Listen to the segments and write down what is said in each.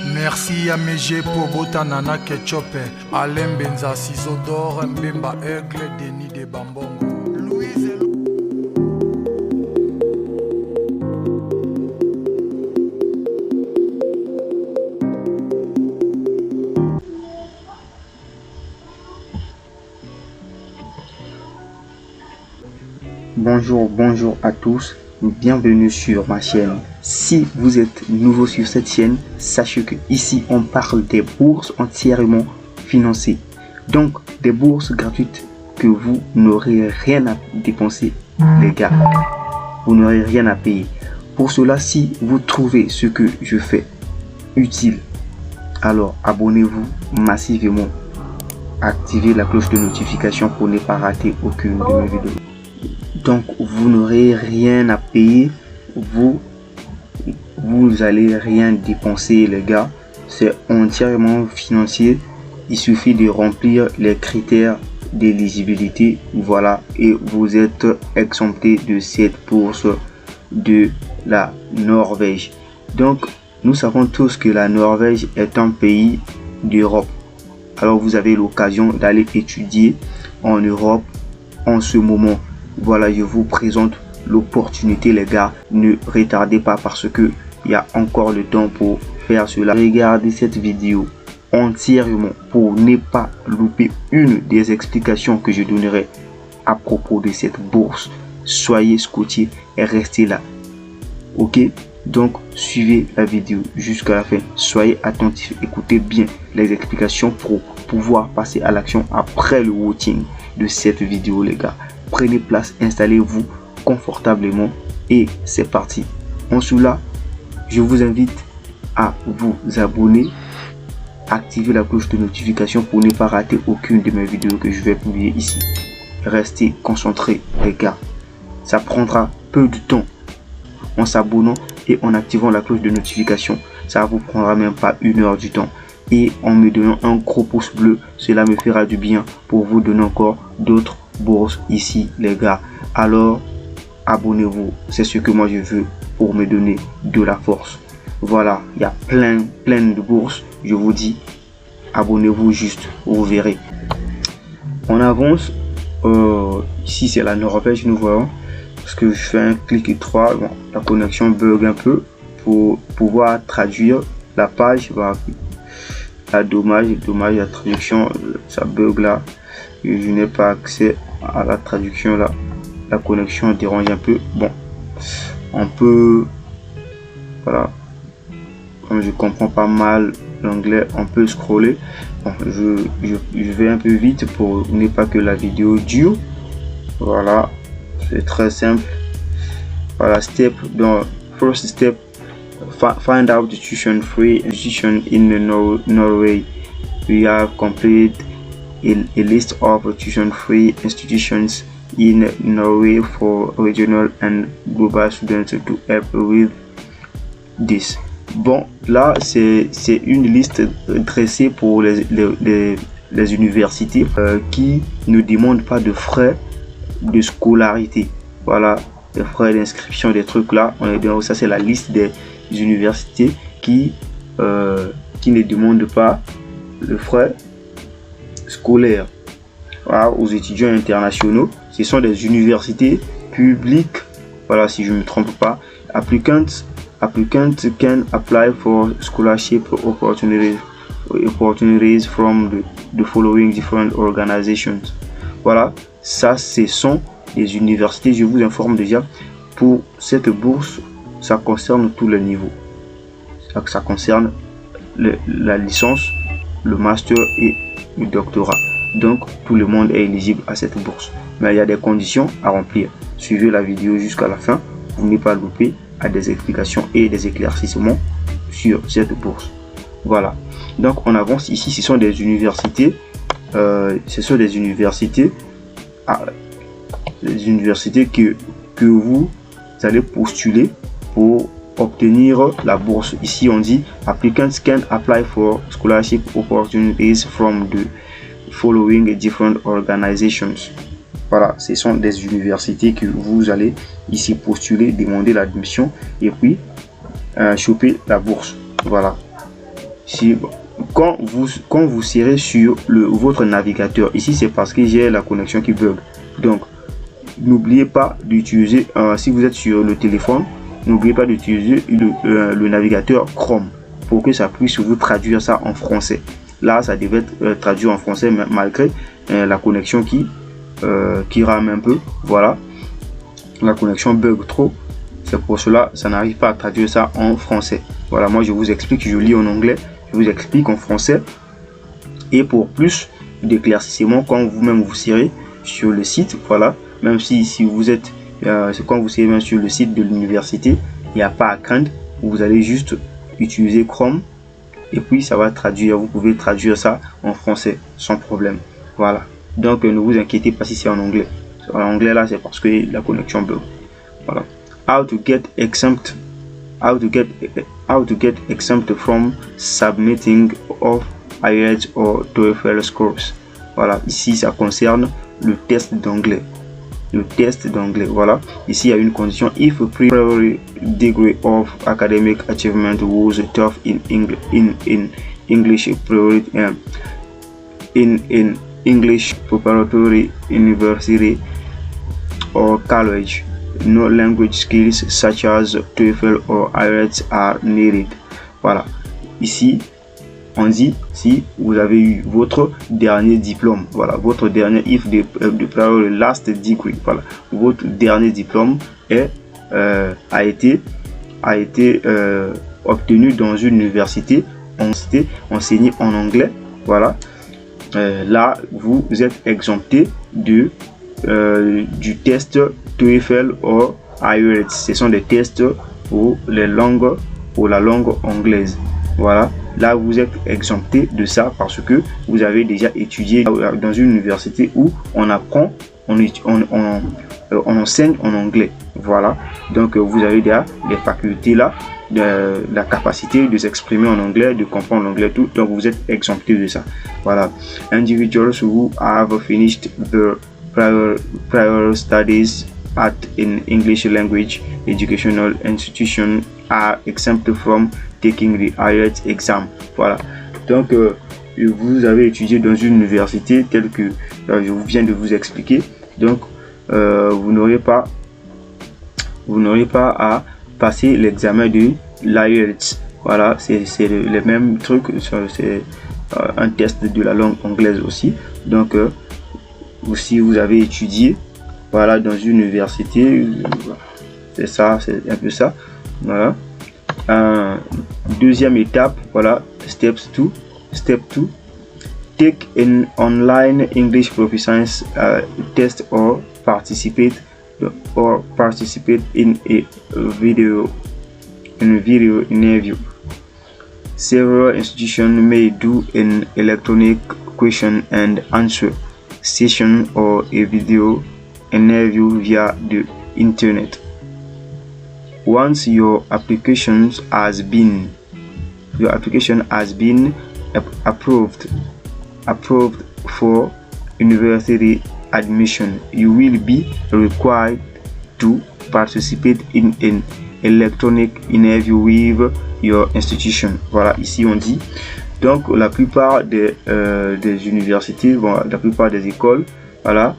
Merci à Méjé pour Botanana Ketchup, Alain Benza Sizodor, Mbemba Aigle, Denis de Bambongo. Louise. Bonjour à tous, bienvenue sur ma chaîne. Si vous êtes nouveau sur cette chaîne, sachez que ici on parle des bourses entièrement financées. Donc des bourses gratuites que vous n'aurez rien à dépenser les gars. Vous n'aurez rien à payer. Pour cela, si vous trouvez ce que je fais utile, alors abonnez-vous massivement. Activez la cloche de notification pour ne pas rater aucune de mes vidéos. Donc vous n'aurez rien à payer, vous allez rien dépenser les gars, c'est entièrement financier. Il suffit de remplir les critères d'éligibilité, voilà, et vous êtes exempté de cette bourse de la Norvège. Donc nous savons tous que la Norvège est un pays d'Europe, alors vous avez l'occasion d'aller étudier en Europe en ce moment. Voilà, je vous présente l'opportunité les gars, ne retardez pas parce que il y a encore le temps pour faire cela. Regardez cette vidéo entièrement pour ne pas louper une des explications que je donnerai à propos de cette bourse. Soyez scotché et restez là, ok? Donc suivez la vidéo jusqu'à la fin, soyez attentifs, écoutez bien les explications pour pouvoir passer à l'action après le watching de cette vidéo les gars. Prenez place, installez-vous confortablement et c'est parti. En cela, je vous invite à vous abonner, activer la cloche de notification pour ne pas rater aucune de mes vidéos que je vais publier ici. Restez concentrés les gars, ça prendra peu de temps. En s'abonnant et en activant la cloche de notification, ça vous prendra même pas 1 heure du temps. Et en me donnant un gros pouce bleu, cela me fera du bien pour vous donner encore d'autres bourses ici les gars. Alors abonnez-vous, c'est ce que moi je veux pour me donner de la force. Voilà, il y a plein de bourses, je vous dis abonnez-vous juste, vous verrez. On avance, ici c'est la Norvège, nous voyons, parce que je fais un clic étroit, bon, la connexion bug un peu pour pouvoir traduire la page. Voilà. Dommage la traduction, ça bug là, je n'ai pas accès à la traduction là, la connexion dérange un peu. Bon, on peut, voilà, comme je comprends pas mal l'anglais, on peut scroller. Bon, je vais un peu vite pour ne pas que la vidéo dure. Voilà, c'est très simple. Voilà, step, dans first step, find out tuition free institution in Norway. We have completed a list of tuition free institutions in Norway for regional and global students to help with this. Bon, là c'est une liste dressée pour les universités qui ne demandent pas de frais de scolarité. Voilà, les frais d'inscription, des trucs là, ça c'est la liste des universités qui ne demandent pas le frais scolaire. Voilà, aux étudiants internationaux. Ce sont des universités publiques. Voilà, si je ne me trompe pas. Applicants can apply for scholarship opportunities from the following different organizations. Voilà, ça ce sont des universités. Je vous informe déjà, pour cette bourse, ça concerne tous les niveaux. Ça concerne la licence, le master et le doctorat. Donc tout le monde est éligible à cette bourse, mais il y a des conditions à remplir. Suivez la vidéo jusqu'à la fin pour ne pas louper à des explications et des éclaircissements sur cette bourse. Voilà, donc on avance. Ici ce sont des universités, que vous allez postuler pour obtenir la bourse. Ici on dit applicants can apply for scholarship opportunities from the following different organizations. Voilà, ce sont des universités que vous allez ici postuler, demander l'admission et puis choper la bourse. Voilà, quand vous serez sur votre navigateur, ici c'est parce que j'ai la connexion qui bug. Donc n'oubliez pas d'utiliser, si vous êtes sur le téléphone, n'oubliez pas d'utiliser le navigateur Chrome pour que ça puisse vous traduire ça en français. Là ça devait être traduit en français malgré la connexion qui rame un peu. Voilà, la connexion bug trop, c'est pour cela ça n'arrive pas à traduire ça en français. Voilà, moi je vous explique, je lis en anglais, je vous explique en français. Et pour plus d'éclaircissement, quand vous-même vous serez sur le site, voilà, même si vous êtes quand vous serez même sur le site de l'université, il n'y a pas à craindre, vous allez juste utiliser Chrome et puis ça va traduire, vous pouvez traduire ça en français sans problème. Voilà, donc ne vous inquiétez pas si c'est en anglais. En anglais là, c'est parce que la connexion bug. Voilà. How to get exempt from submitting of IELTS or TOEFL scores. Voilà, ici ça concerne le test d'anglais. Voilà, ici il y a une condition: if a prior degree of academic achievement was taught in English English preparatory university or college, no language skills such as TOEFL or IELTS are needed. Voilà, ici on dit si vous avez eu votre dernier diplôme, voilà, votre dernier if the prior last degree, voilà, votre dernier diplôme a été obtenu dans une université enseigné en anglais. Voilà, là vous êtes exempté du test TOEFL ou IELTS. Ce sont des tests pour la langue anglaise. Voilà, là vous êtes exempté de ça parce que vous avez déjà étudié dans une université où on enseigne en anglais. Voilà, donc vous avez déjà les facultés là, la capacité de s'exprimer en anglais, de comprendre l'anglais, tout. Donc vous êtes exempté de ça. Voilà, individuals who have finished the prior studies at an English language educational institution are exempt from taking the IELTS exam. Voilà, donc vous avez étudié dans une université telle que je viens de vous expliquer. Donc vous n'aurez pas à passer l'examen de l'IELTS. Voilà, c'est le même truc, c'est un test de la langue anglaise aussi. Donc si vous avez étudié, voilà, dans une université, c'est ça, c'est un peu ça. Voilà, deuxième étape, voilà, step 2, take an online English proficiency test or participate in a video interview. Several institutions may do an electronic question and answer session or a video interview via the internet. Once your application has been approved for university admission, you will be required to participate in an electronic interview with your institution. Voilà, ici on dit donc la plupart des universités, bon, la plupart des écoles, voilà,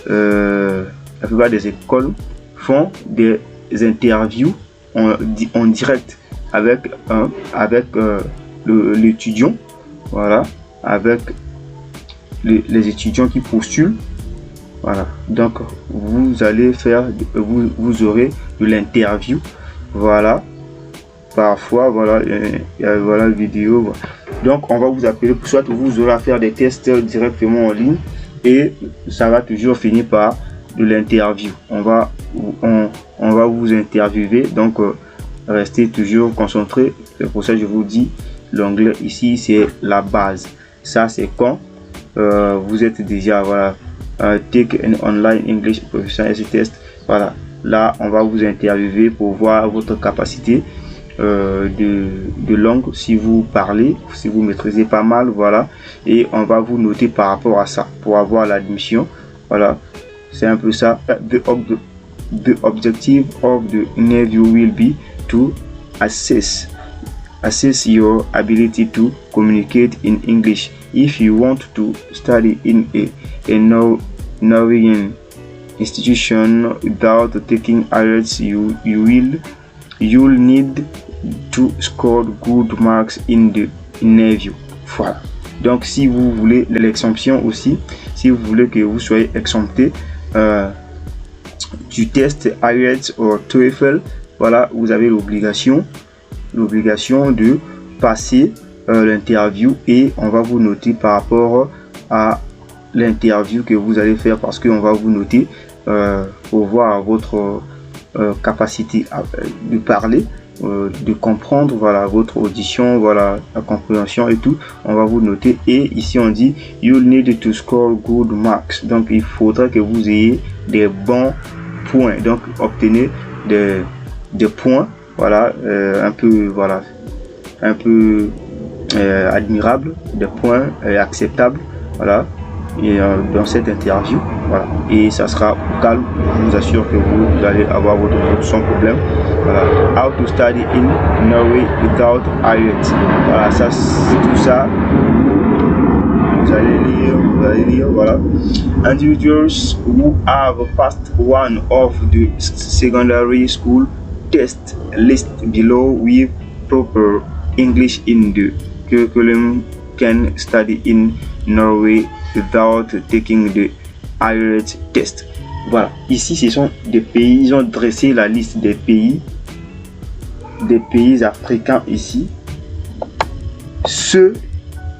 la plupart des écoles font des interviews en direct avec l'étudiant, voilà, avec les étudiants qui postulent. Voilà, donc vous aurez de l'interview. Voilà, parfois, voilà, voilà la vidéo. Donc on va vous appeler, soit vous aurez à faire des tests directement en ligne et ça va toujours finir par de l'interview. On va vous interviewer, donc restez toujours concentré. C'est pour ça que je vous dis, l'anglais ici c'est la base. Ça c'est quand vous êtes déjà, voilà, take an online English proficiency test. Voilà, là on va vous interviewer pour voir votre capacité de langue, si vous parlez, si vous maîtrisez pas mal, voilà, et on va vous noter par rapport à ça pour avoir l'admission. Voilà, c'est un peu ça. The objective of the interview will be to assess assess your ability to communicate in English. If you want to study in a Norwegian institution without taking IELTS, you'll need to score good marks in the interview. Voilà. Donc si vous voulez l'exemption aussi, si vous voulez que vous soyez exempté du test IELTS ou TOEFL, voilà, vous avez l'obligation de passer l'interview, et on va vous noter par rapport à l'interview que vous allez faire, parce qu'on va vous noter pour voir votre capacité de parler, de comprendre, voilà, votre audition, voilà, la compréhension et tout. On va vous noter, et ici on dit you'll need to score good marks. Donc il faudra que vous ayez des bons points, donc obtenez des points, voilà, un peu admirable, des points acceptables, voilà, et dans cette interview, voilà, et ça sera au calme. Je vous assure que vous allez avoir votre note sans problème. Voilà, how to study in Norway without IELTS. Voilà, ça c'est tout ça. Vous allez lire, voilà. Individuals who have passed one of the secondary school test list below with proper English in the curriculum can study in Norway without taking the IELTS test. Voilà, ici ce sont des pays, ils ont dressé la liste des pays africains ici, ceux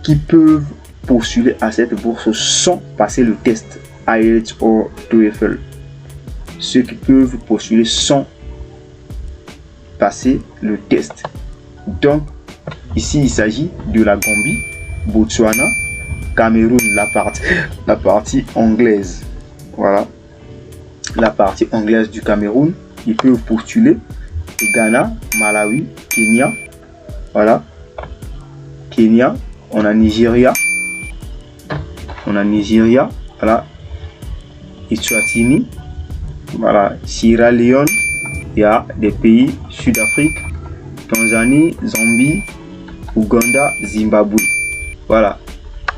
qui peuvent postuler à cette bourse sans passer le test IELTS ou TOEFL. Ceux qui peuvent postuler sans passer le test. Donc ici il s'agit de la Gambie, Botswana, Cameroun, la partie anglaise, voilà, la partie anglaise du Cameroun. Ils peuvent postuler Ghana, Malawi, Kenya, voilà, Kenya, on a Nigeria, voilà, Eswatini, voilà, Sierra Leone, il y a des pays Sud-Afrique, Tanzanie, Zambie, Ouganda, Zimbabwe, voilà.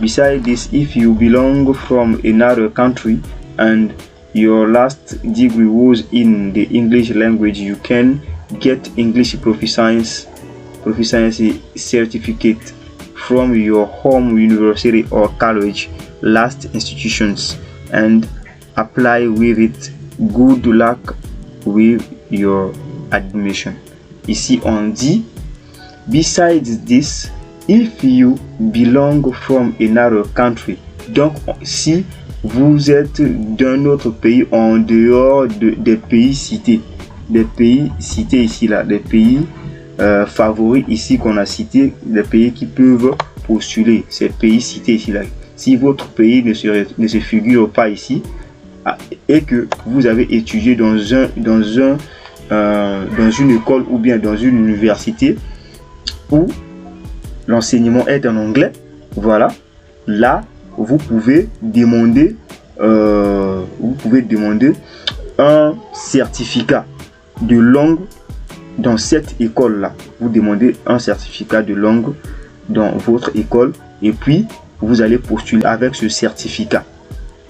Besides this, if you belong from another country and your last degree was in the English language, you can get English proficiency certificate from your home university or college last institutions and apply with it. Good luck with your admission. Ici on dit, besides this, if you belong from another country. Donc si vous êtes d'un autre pays en dehors des pays cités, ici là, des pays favoris ici qu'on a cités, des pays qui peuvent postuler, ces pays cités ici là. Si votre pays ne se figure pas ici, et que vous avez étudié dans une école ou bien dans une université où l'enseignement est en anglais, voilà, là vous pouvez demander un certificat de langue dans cette école là. Vous demandez un certificat de langue dans votre école, et puis vous allez postuler avec ce certificat.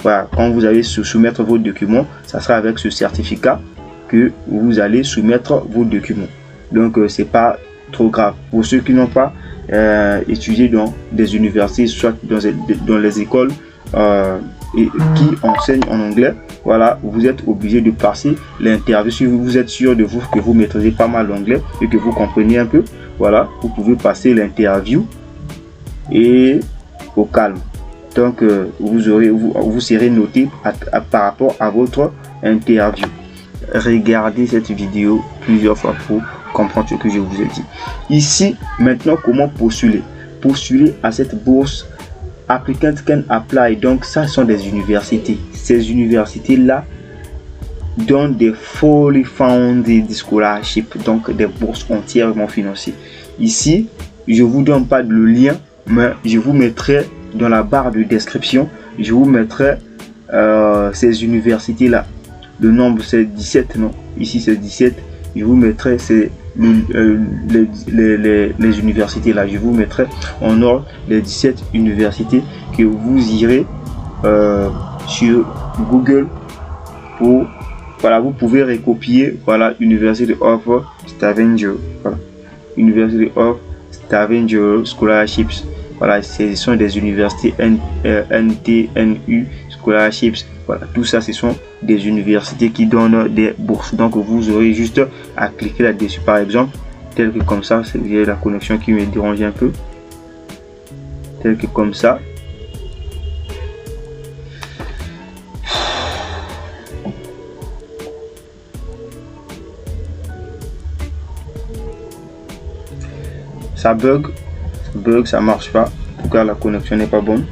Voilà, quand vous allez soumettre vos documents, ça sera avec ce certificat que vous allez soumettre vos documents. Donc c'est pas trop grave. Pour ceux qui n'ont pas étudié dans des universités, soit dans les écoles et qui enseignent en anglais, voilà, vous êtes obligé de passer l'interview. Si vous êtes sûr de vous que vous maîtrisez pas mal l'anglais et que vous comprenez un peu, voilà, vous pouvez passer l'interview et au calme. Donc vous serez noté par rapport à votre interview. Regardez cette vidéo plusieurs fois pour comprendre ce que je vous ai dit. Ici maintenant, comment postuler à cette bourse? Applicant can apply. Donc ça sont des universités. Ces universités là donnent des fully funded scholarships, donc des bourses entièrement financées. Ici je vous donne pas le lien, mais je vous mettrai dans la barre de description, je vous mettrai ces universités là. Le nombre c'est 17, non, ici c'est 17. Je vous mettrai ces les universités là. Je vous mettrai en ordre les 17 universités que vous irez sur Google pour, voilà, vous pouvez recopier, voilà, University of Stavanger, voilà, University of Stavanger Scholarships, voilà, ce sont des universités NTNU Scholarships, voilà, tout ça ce sont des universités qui donnent des bourses. Donc vous aurez juste à cliquer là-dessus, par exemple, tel que comme ça. C'est la connexion qui me dérange un peu, tel que comme ça. Ça bug, ça marche pas. En tout cas, la connexion n'est pas bonne.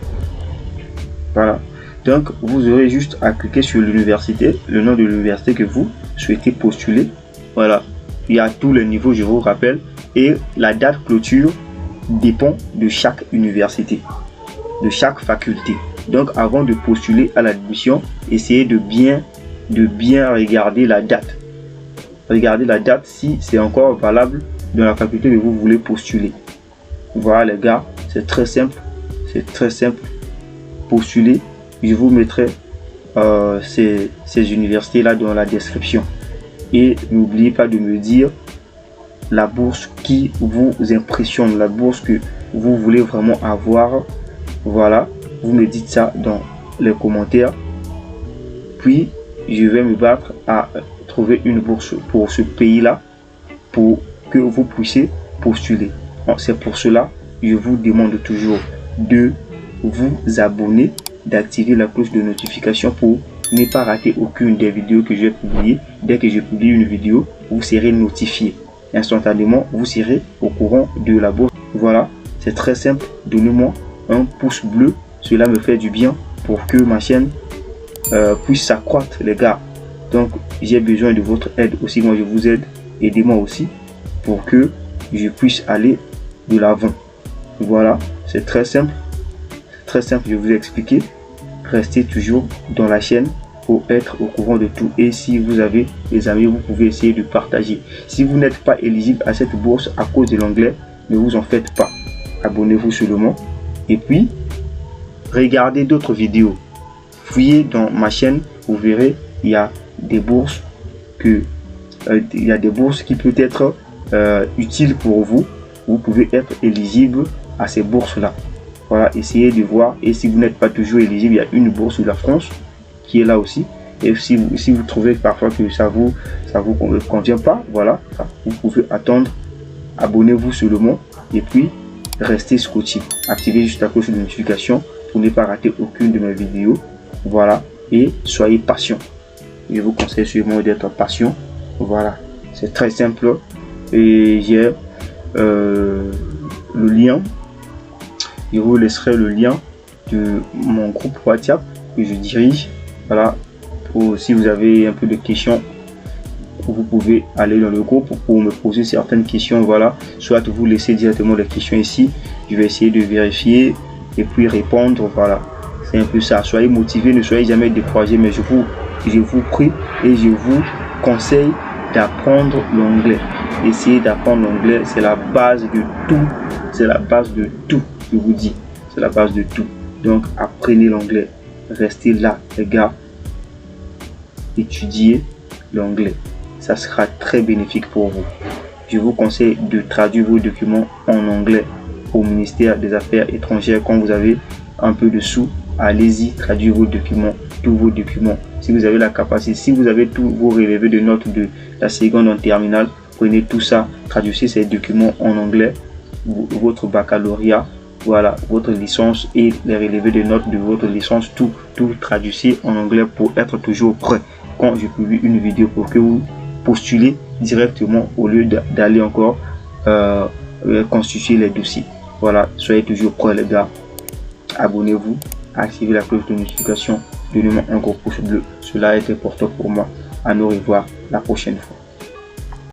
Voilà. Donc, vous aurez juste à cliquer sur l'université, le nom de l'université que vous souhaitez postuler. Voilà. Il y a tous les niveaux, je vous rappelle. Et la date clôture dépend de chaque université, de chaque faculté. Donc, avant de postuler à l'admission, essayez de bien regarder la date. Regardez la date si c'est encore valable dans la faculté que vous voulez postuler. Voilà les gars, c'est très simple. C'est très simple. Postuler. Je vous mettrai ces universités là dans la description. Et n'oubliez pas de me dire la bourse qui vous impressionne, la bourse que vous voulez vraiment avoir. Voilà, vous me dites ça dans les commentaires. Puis je vais me battre à trouver une bourse pour ce pays là pour que vous puissiez postuler. C'est pour cela je vous demande toujours de vous abonner, d'activer la cloche de notification pour ne pas rater aucune des vidéos que j'ai publiées. Dès que je publie une vidéo, vous serez notifié instantanément, vous serez au courant de la bourse. Voilà, c'est très simple. Donnez-moi un pouce bleu, cela me fait du bien pour que ma chaîne puisse s'accroître les gars. Donc j'ai besoin de votre aide aussi. Moi je vous aide, aidez-moi aussi pour que je puisse aller de l'avant. Voilà, c'est très simple. Très simple, je vous ai expliqué. Restez toujours dans la chaîne pour être au courant de tout. Et si vous avez des amis, vous pouvez essayer de partager. Si vous n'êtes pas éligible à cette bourse à cause de l'anglais, ne vous en faites pas. Abonnez-vous seulement. Et puis, regardez d'autres vidéos. Fouillez dans ma chaîne, vous verrez, il y a des bourses qui peuvent être utiles pour vous. Vous pouvez être éligible à ces bourses-là. Voilà, essayez de voir. Et si vous n'êtes pas toujours éligible, il y a une bourse de la France qui est là aussi. Et si vous trouvez parfois que ça vous convient pas, voilà, vous pouvez attendre. Abonnez-vous seulement et puis restez scotché. Activez juste la cloche de notification pour ne pas rater aucune de mes vidéos. Voilà, et soyez patient. Je vous conseille sûrement d'être patient. Voilà, c'est très simple. Et j'ai le lien. Je vous laisserai le lien de mon groupe WhatsApp que je dirige. Voilà, si vous avez un peu de questions, vous pouvez aller dans le groupe pour me poser certaines questions. Voilà, soit vous laissez directement les questions ici, je vais essayer de vérifier et puis répondre. Voilà, c'est un peu ça. Soyez motivés, ne soyez jamais découragés, mais je vous prie et je vous conseille d'apprendre l'anglais. Essayez d'apprendre l'anglais, c'est la base de tout. C'est la base de tout, je vous dis. C'est la base de tout. Donc apprenez l'anglais. Restez là, les gars. Étudiez l'anglais. Ça sera très bénéfique pour vous. Je vous conseille de traduire vos documents en anglais au ministère des Affaires étrangères. Quand vous avez un peu de sous, allez-y, traduire vos documents, tous vos documents. Si vous avez la capacité, si vous avez tous vos relevés de notes de la seconde en terminale, prenez tout ça, traduisez ces documents en anglais, votre baccalauréat, voilà, votre licence et les relevés de notes de votre licence, tout traduisez en anglais pour être toujours prêt quand je publie une vidéo, pour que vous postulez directement au lieu d'aller encore constituer les dossiers. Voilà, soyez toujours prêts les gars. Abonnez-vous, activez la cloche de notification, donnez-moi un gros pouce bleu, cela est important pour moi. À nous revoir la prochaine fois.